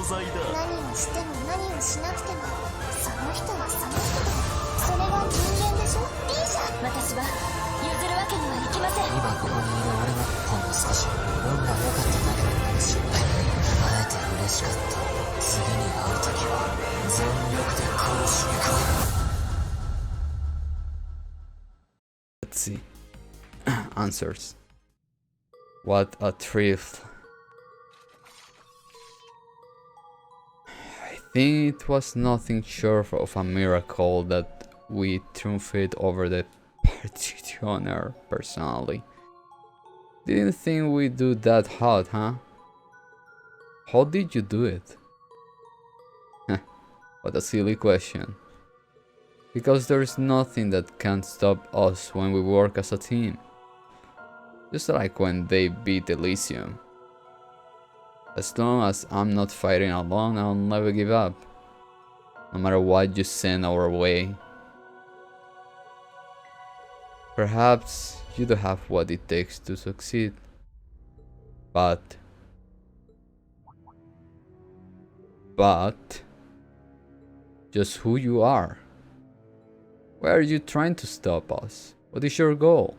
在だ。何をしても何をしなくてもその人はその人だ。それが人間でしょ。いいじゃん。私は譲るわけにはいきません。今ここにいる俺はほんの少し運が良かっただけなのかもしれない。会えて嬉しかった。次に会う時は全力で殺しに来い。 Let's see. Answers. What a thrift. I think it was nothing short of a miracle that we triumphed over the petitioner personally. Didn't think we'd do that hot, huh? How did you do it? What a silly question. Because there is nothing that can stop us when we work as a team. Just like when they beat Elysium. As long as I'm not fighting alone, I'll never give up. No matter what you send our way. Perhaps you don't have what it takes to succeed. But just who you are. Why are you trying to stop us? What is your goal?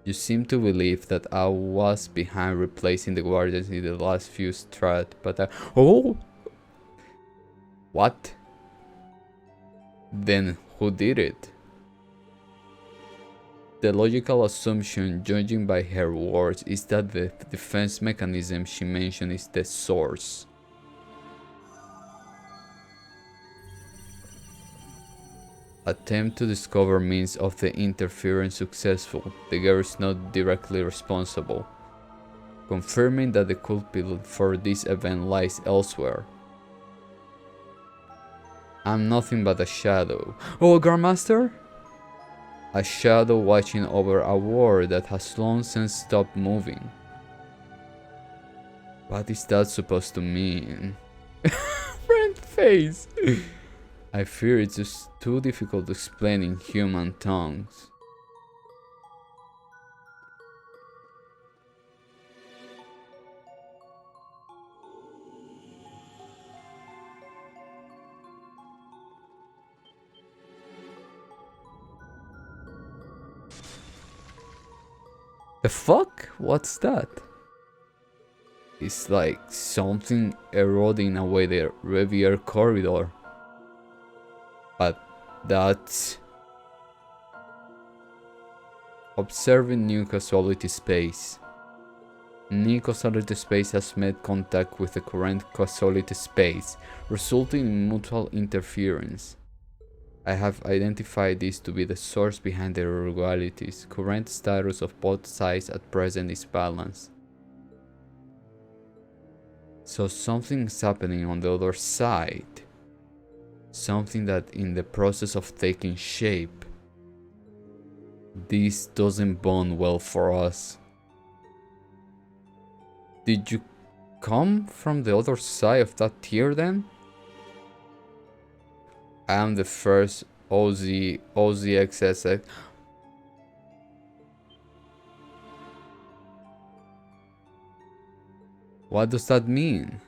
You seem to believe that I was behind replacing the guardians in the last few strats, but oh! What? Then who did it? The logical assumption, judging by her words, is that the defense mechanism she mentioned is the source. Attempt to discover means of the interference successful. The girl is not directly responsible, confirming that the culprit for this event lies elsewhere. I'm nothing but a shadow. Oh, Grandmaster? A shadow watching over a world that has long since stopped moving. What is that supposed to mean? Friend face! I fear it's just too difficult to explain in human tongues. The fuck? What's that? It's like something eroding away the Reverie corridor. But that's... Observing new causality space. New causality space has made contact with the current causality space, resulting in mutual interference. I have identified this to be the source behind the irregularities. Current status of both sides at present is balanced. So something is happening on the other side. Something that in the process of taking shape. This doesn't bode well for us. Did you come from the other side of that tier then? I am the first OzXX. What does that mean?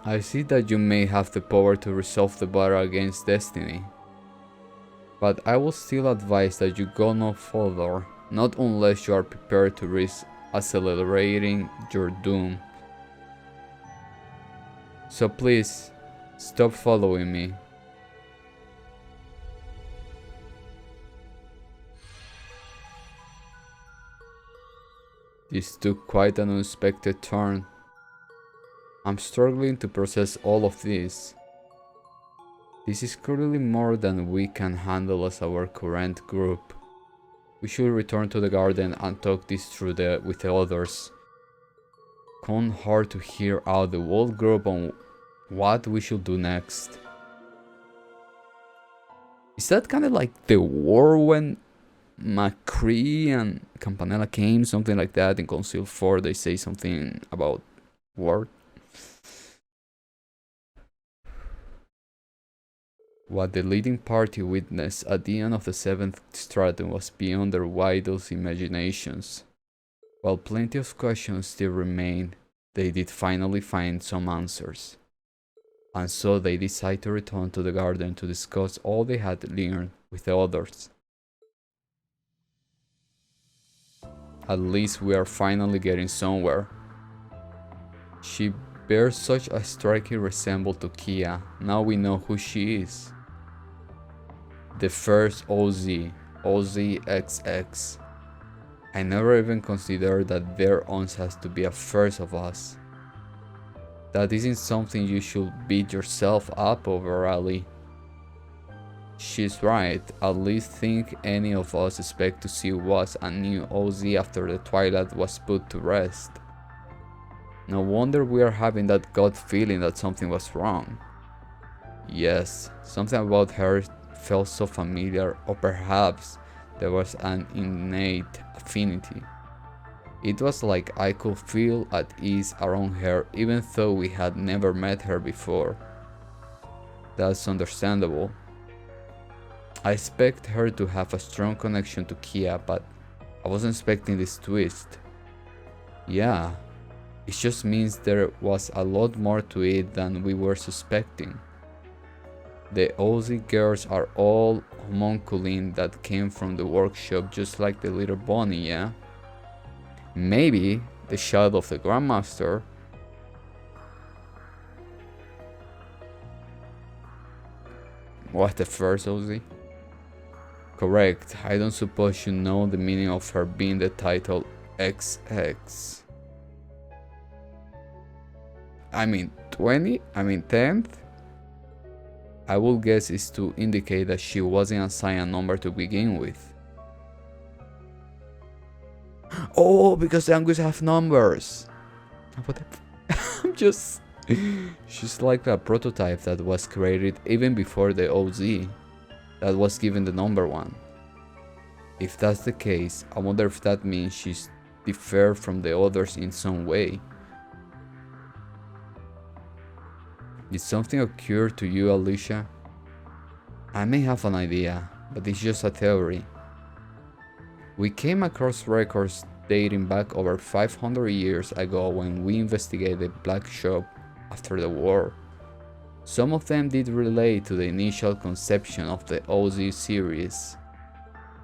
I see that you may have the power to resolve the battle against destiny, but I will still advise that you go no further, not unless you are prepared to risk accelerating your doom. So please, stop following me. This took quite an unexpected turn. I'm struggling to process all of this. This is clearly more than we can handle as our current group. We should return to the garden and talk this through with the others. Come hard to hear out the whole group on what we should do next. Is that kind of like the war when McCree and Campanella came? Something like that. In Council 4 they say something about war. What the leading party witnessed at the end of the 7th stratum was beyond their wildest imaginations. While plenty of questions still remained, they did finally find some answers. And so they decided to return to the garden to discuss all they had learned with the others. At least we are finally getting somewhere. She bears such a striking resemblance to Kia. Now we know who she is. The first OzXX. I never even considered that there always has to be a first of us. That isn't something you should beat yourself up over, Ali. She's right. At least think any of us expect to see was a new OZ after the twilight was put to rest. No wonder we are having that gut feeling that something was wrong. Yes, something about her felt so familiar, or perhaps there was an innate affinity. It was like I could feel at ease around her even though we had never met her before. That's understandable. I expect her to have a strong connection to Kia, but I wasn't expecting this twist. Yeah, it just means there was a lot more to it than we were suspecting. The OZ girls are all homunculin that came from the workshop, just like the little bunny, yeah? Maybe the child of the Grandmaster. What, the first OZ? Correct. I don't suppose you know the meaning of her being the title XX. I mean 10th? I will guess is to indicate that she wasn't assigned a number to begin with. Oh, because the Angus have numbers. I'm just... She's like a prototype that was created even before the OZ that was given the number 1. If that's the case, I wonder if that means she's different from the others in some way. Did something occur to you, Alicia? I may have an idea, but it's just a theory. We came across records dating back over 500 years ago when we investigated the Black Shop after the war. Some of them did relate to the initial conception of the OZ series.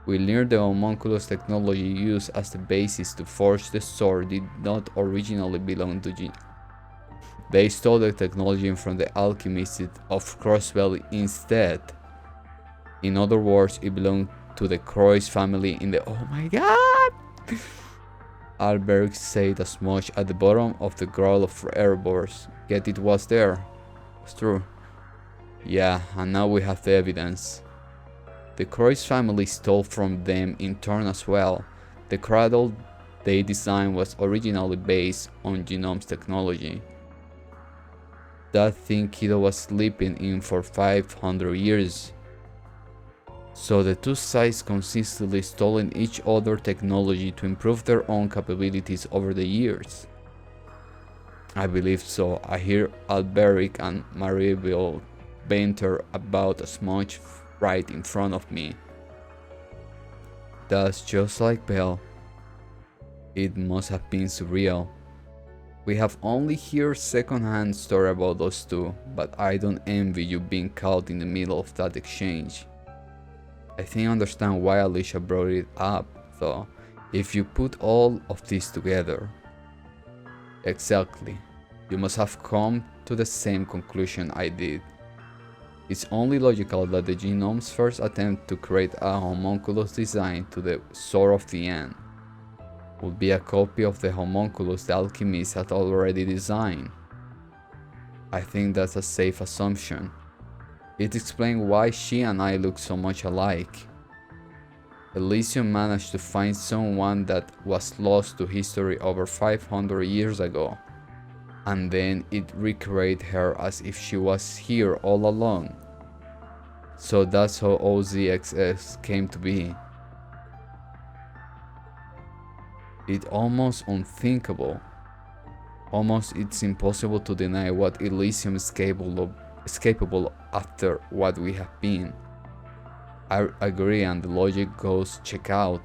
We learned the homunculus technology used as the basis to forge the sword did not originally belong to G. They stole the technology from the alchemists of Crossbell instead. In other words, it belonged to the Croix family in the— oh my god! Albert said as much at the bottom of the Grove of Erebors, yet it was there. It's true. Yeah, and now we have the evidence. The Croix family stole from them in turn as well. The cradle they designed was originally based on Genome's technology. That thing Kido was sleeping in for 500 years. So the two sides consistently stolen each other's technology to improve their own capabilities over the years. I believe so. I hear Alberic and Maribel banter about as much right in front of me. That's just like Belle. It must have been surreal. We have only heard second-hand story about those two, but I don't envy you being caught in the middle of that exchange. I think I understand why Alicia brought it up, though, if you put all of this together. Exactly. You must have come to the same conclusion I did. It's only logical that the Genome's first attempt to create a homunculus design to the Sword of the End would be a copy of the homunculus the alchemist had already designed. I think that's a safe assumption. It explains why she and I look so much alike. Elysium managed to find someone that was lost to history over 500 years ago, and then it recreated her as if she was here all along. So that's how OzXX came to be. It's almost unthinkable. Almost it's impossible to deny what Elysium is capable after what we have been. I agree, and the logic goes check out.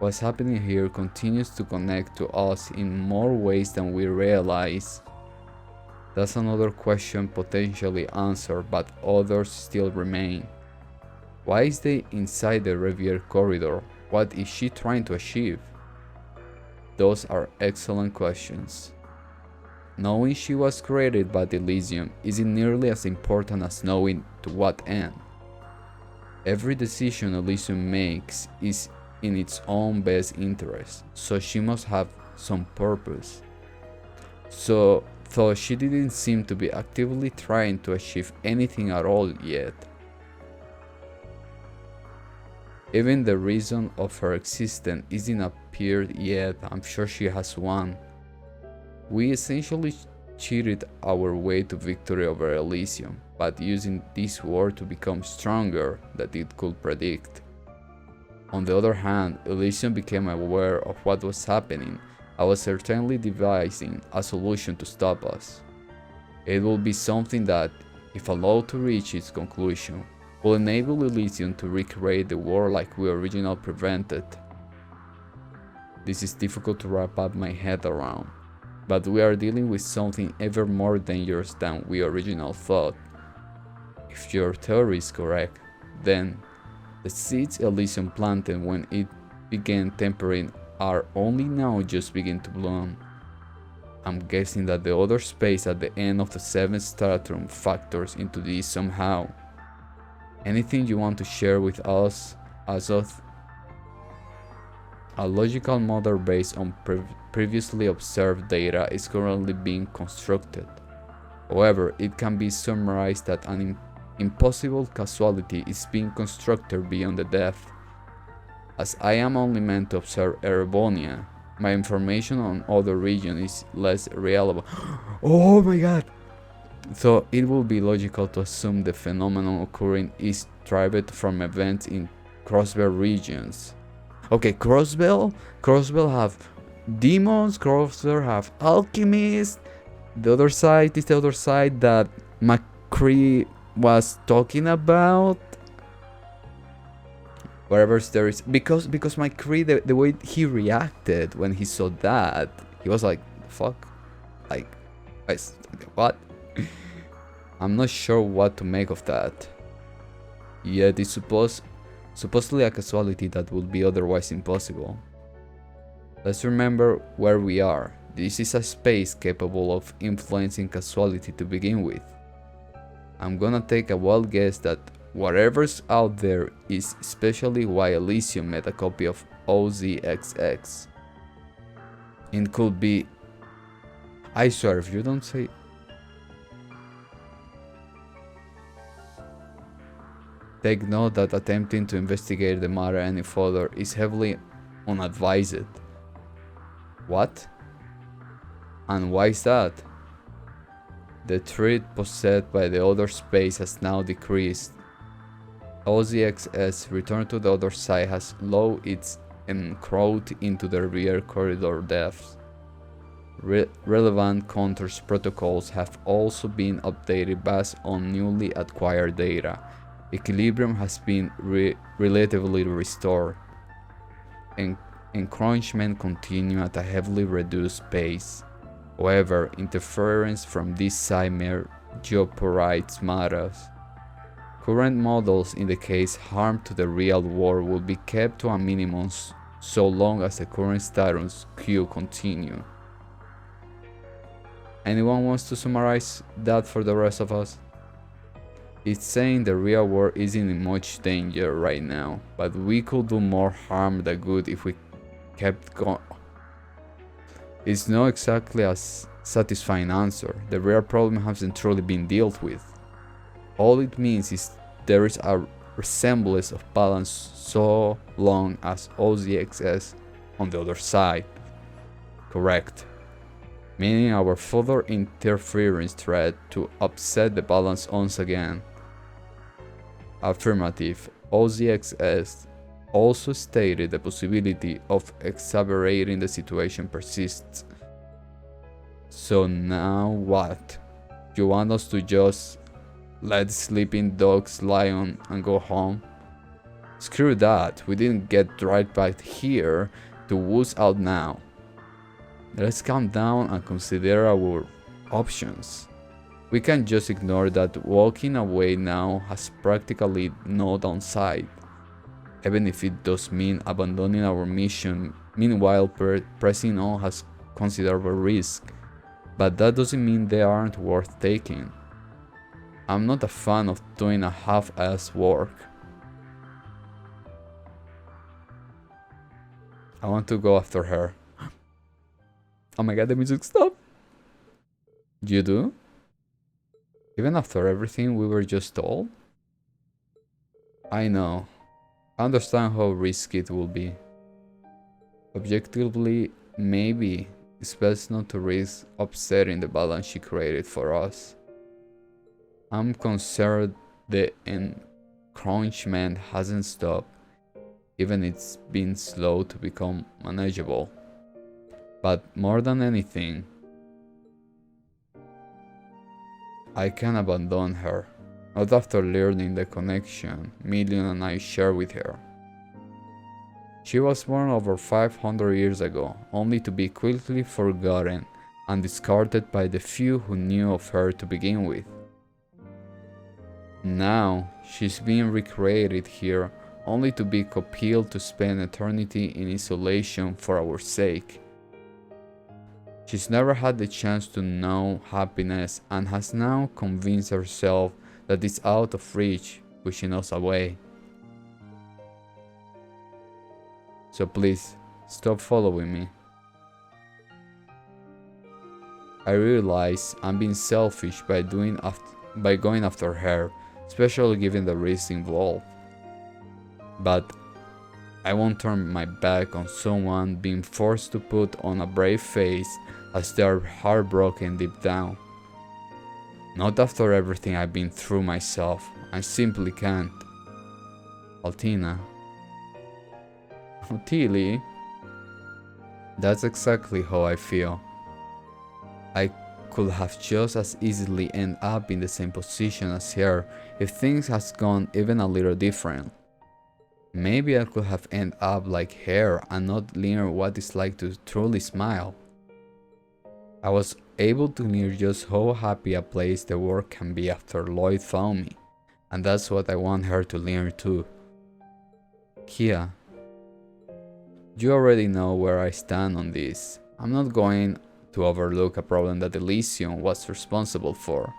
What's happening here continues to connect to us in more ways than we realize. That's another question potentially answered, but others still remain. Why is they inside the Reverie corridor? What is she trying to achieve? Those are excellent questions. Knowing she was created by Elysium isn't nearly as important as knowing to what end. Every decision Elysium makes is in its own best interest, so she must have some purpose. So, though she didn't seem to be actively trying to achieve anything at all yet. Even the reason of her existence isn't appeared yet. I'm sure she has one. We essentially cheated our way to victory over Elysium, but using this war to become stronger than it could predict. On the other hand, Elysium became aware of what was happening and was certainly devising a solution to stop us. It will be something that, if allowed to reach its conclusion, will enable Elysium to recreate the war like we originally prevented. This is difficult to wrap up my head around, but we are dealing with something ever more dangerous than we originally thought. If your theory is correct, then the seeds Elysium planted when it began tempering are only now just beginning to bloom. I'm guessing that the other space at the end of the 7th Stratum factors into this somehow. Anything you want to share with us as of a logical model based on previously observed data is currently being constructed. However, it can be summarized that an impossible causality is being constructed beyond the depth. As I am only meant to observe Erebonia, my information on other regions is less reliable. Oh my god! So it will be logical to assume the phenomenon occurring is derived from events in Crossbell regions. Okay, Crossbell have demons, Crossbell have alchemists. The other side is the other side that McCree was talking about. Wherever there is, because McCree, the way he reacted when he saw that, he was like, fuck, like, what? I'm not sure what to make of that. Yet it's supposedly a causality that would be otherwise impossible. Let's remember where we are. This is a space capable of influencing causality to begin with. I'm gonna take a wild guess that whatever's out there is especially why Elysium made a copy of OzXX. It could be... I swear, if you don't say... Take note that attempting to investigate the matter any further is heavily unadvised. What? And why is that? The threat possessed by the other space has now decreased. OzX's return to the other side has lowered its encroach into the rear corridor depths. Relevant counters protocols have also been updated based on newly acquired data. Equilibrium has been relatively restored. Encroachment continues at a heavily reduced pace. However, interference from this side may jeopardize matters. Current models indicate harm to the real world will be kept to a minimum so long as the current status quo continue. Anyone wants to summarize that for the rest of us? It's saying the real world isn't in much danger right now, but we could do more harm than good if we kept going. It's not exactly a satisfying answer. The real problem hasn't truly been dealt with. All it means is there is a resemblance of balance so long as OzXX on the other side. Correct. Meaning our further interference threat to upset the balance once again. Affirmative. OzXX also stated the possibility of exacerbating the situation persists. So now what? You want us to just let sleeping dogs lie on and go home? Screw that, we didn't get dragged back here to woods out now. Let's calm down and consider our options. We can't just ignore that walking away now has practically no downside, even if it does mean abandoning our mission. Meanwhile, pressing on has considerable risk, but that doesn't mean they aren't worth taking. I'm not a fan of doing a half-ass work. I want to go after her. Oh my god, the music stopped. You do? Even after everything we were just told? I know. I understand how risky it will be. Objectively, maybe it's best not to risk upsetting the balance she created for us. I'm concerned the encroachment hasn't stopped, even it's been slow to become manageable. But more than anything, I can't abandon her, not after learning the connection Million and I share with her. She was born over 500 years ago, only to be quickly forgotten and discarded by the few who knew of her to begin with. Now, she's being recreated here, only to be compelled to spend eternity in isolation for our sake. She's never had the chance to know happiness and has now convinced herself that it's out of reach, pushing us away. So please, stop following me. I realize I'm being selfish by going after her, especially given the risks involved. But I won't turn my back on someone being forced to put on a brave face as they are heartbroken deep down. Not after everything I've been through myself. I simply can't. Altina. Tilly. That's exactly how I feel. I could have just as easily ended up in the same position as her if things had gone even a little different. Maybe I could have ended up like her and not learn what it's like to truly smile. I was able to learn just how happy a place the world can be after Lloyd found me, and that's what I want her to learn too. Kia, you already know where I stand on this. I'm not going to overlook a problem that Elysium was responsible for.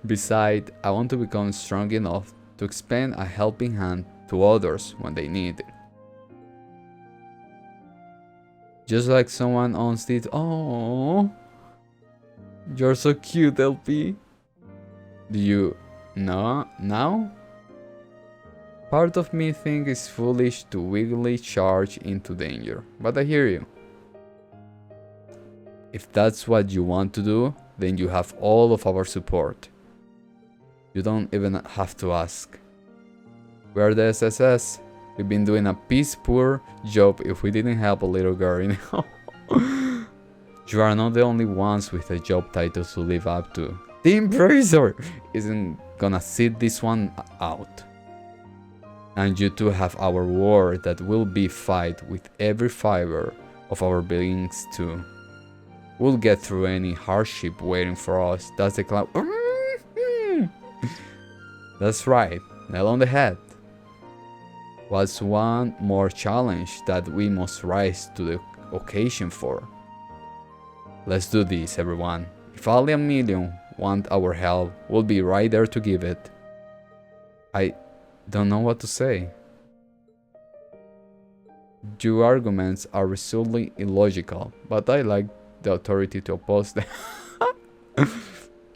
Besides, I want to become strong enough to extend a helping hand to others when they need it. Just like someone else did. Oh, you're so cute, LP. Do you know now? Part of me thinks it's foolish to wildly charge into danger, but I hear you. If that's what you want to do, then you have all of our support. You don't even have to ask. We are the SSS. We've been doing a piss-poor job if we didn't help a little girl, you know? You are not the only ones with a job title to live up to. The Embracer isn't gonna sit this one out. And you two have our word that we'll be fight with every fiber of our beings too. We'll get through any hardship waiting for us. That's the clown. That's right, nail on the head. What's one more challenge that we must rise to the occasion for? Let's do this, everyone. If only a million want our help, we'll be right there to give it. I don't know what to say. Your arguments are resultantly illogical, but I like the authority to oppose them.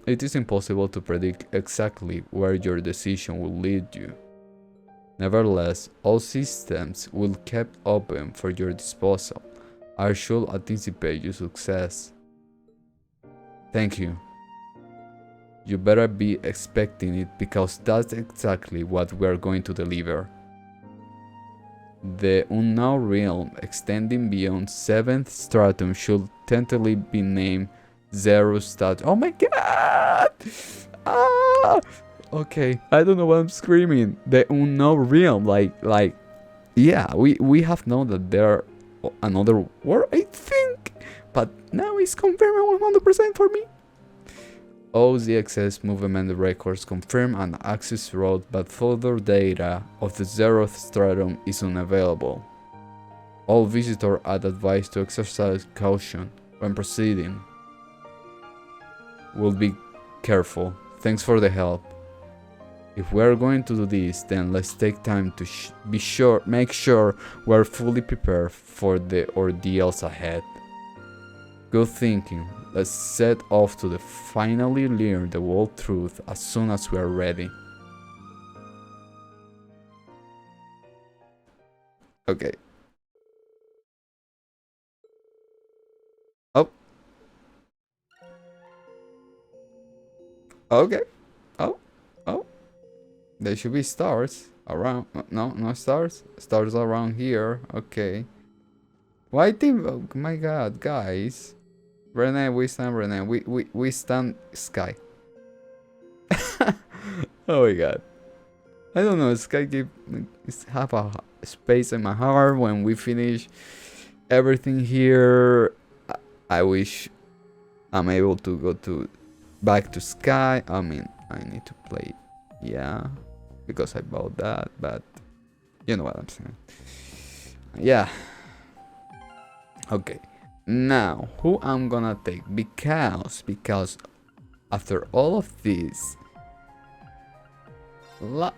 It is impossible to predict exactly where your decision will lead you. Nevertheless, all systems will be kept open for your disposal. I should anticipate your success. Thank you. You better be expecting it because that's exactly what we're going to deliver. The unknown realm extending beyond 7th stratum should tentatively be named Zero Stratum. Oh my god! Ah! Okay, I don't know why I'm screaming. The unknown realm, like, yeah, we have known that there another world, I think, but now it's confirmed 100% for me. OzXX movement records confirm an access road, but further data of the zeroth stratum is unavailable. All visitors are advised to exercise caution when proceeding. We'll be careful. Thanks for the help. If we are going to do this, then let's take time to make sure we're fully prepared for the ordeals ahead. Good thinking. Let's set off to finally learn the world truth as soon as we are ready. Okay. Oh. Okay. Oh. There should be stars around. No stars. Stars around here. Okay. Why think? Oh my God, guys. Renee, we stand. Renee, we stand. Sky. Oh my God. I don't know. Sky have a space in my heart when we finish everything here. I wish I'm able to go back to Sky. I mean, I need to play. Yeah. Because I bought that, but you know what I'm saying. Yeah. Okay. Now, who I'm gonna take? Because after all of this,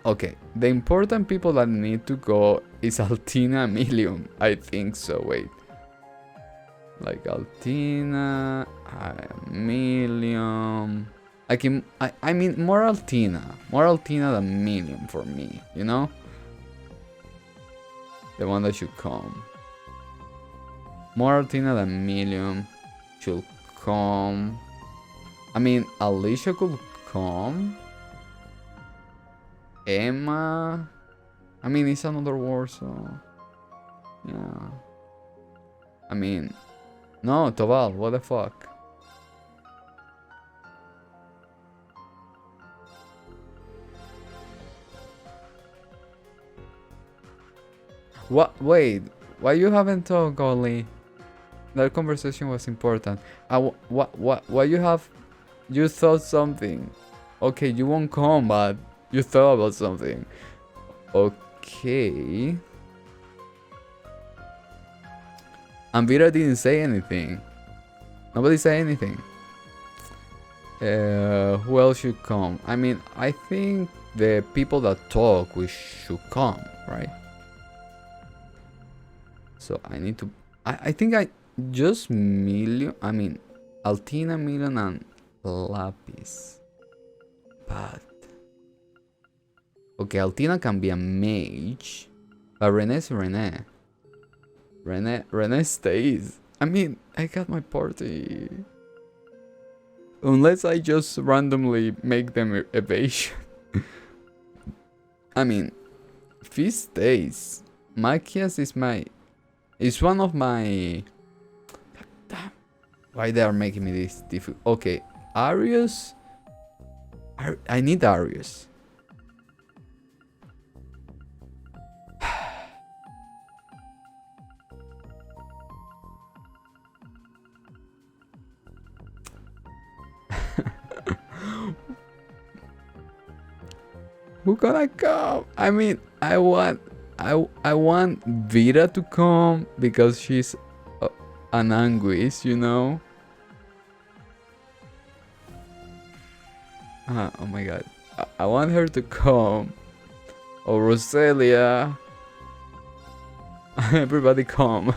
okay, the important people that need to go is Altina Million. I think so. Wait. Like Altina, Million. I mean more Altina than Million for me, you know? The one that should come. More Altina than Million should come. I mean, Alicia could come. Emma. I mean, it's another war, so yeah. I mean, no, Tobal, what the fuck? What? Wait, why you haven't talked, Golly? That conversation was important. Why you have? You thought something. Okay, you won't come, but you thought about something. Okay. And Vera didn't say anything. Nobody said anything. Who else should come? I mean, I think the people that talk, we should come, right? So I need to. I think I just Million. I mean, Altina, Million, and Lapis. But okay, Altina can be a mage, but Renee's Renee. Renee stays. I mean, I got my party. Unless I just randomly make them evasion. I mean, Fee stays. Machias is one of my. Damn. Why they are making me this difficult? Okay, Arius. I need Arius. Who gonna come? I mean, I want Vita to come because she's an Anguish, you know. Oh my God, I want her to come. Or Roselia. Everybody come.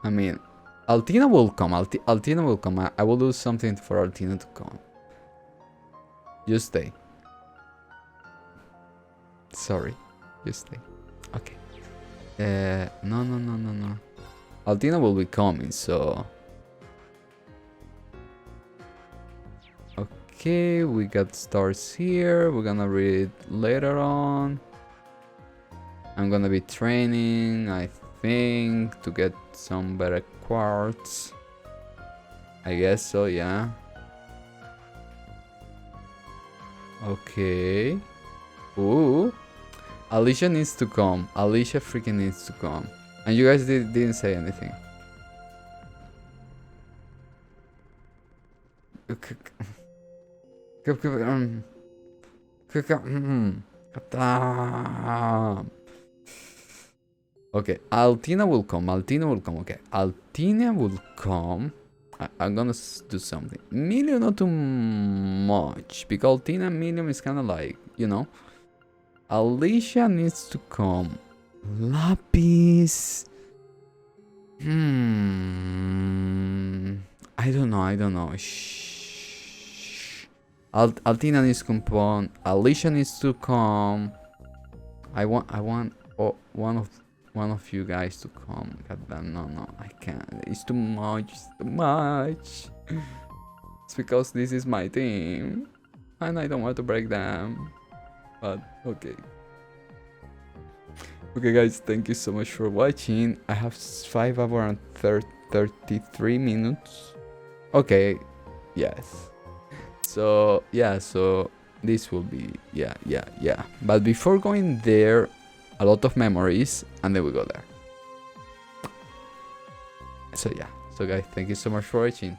I mean, Altina will come. Altina will come. I will do something for Altina to come. Just stay. Sorry. Just stay. Okay. No. Altina will be coming, so. Okay, we got stars here. We're gonna read later on. I'm gonna be training, I thing to get some better quartz. I guess so, yeah. Okay. Ooh. Alicia needs to come. Alicia freaking needs to come. And you guys didn't say anything. Okay, Altina will come. Altina will come. Okay, Altina will come. I'm gonna do something. Million not too much, because Altina and Million is kind of like, you know. Alicia needs to come. Lapis. I don't know. Shh. Altina needs to come. Alicia needs to come. I want one of you guys to come. God damn, no, I can't. It's too much. It's because this is my team, and I don't want to break them. But okay. Okay, guys, thank you so much for watching. I have 5 hours and 33 minutes. Okay, yes. So yeah, so this will be yeah. But before going there, a lot of memories, and then we go there. So yeah, so guys, thank you so much for watching.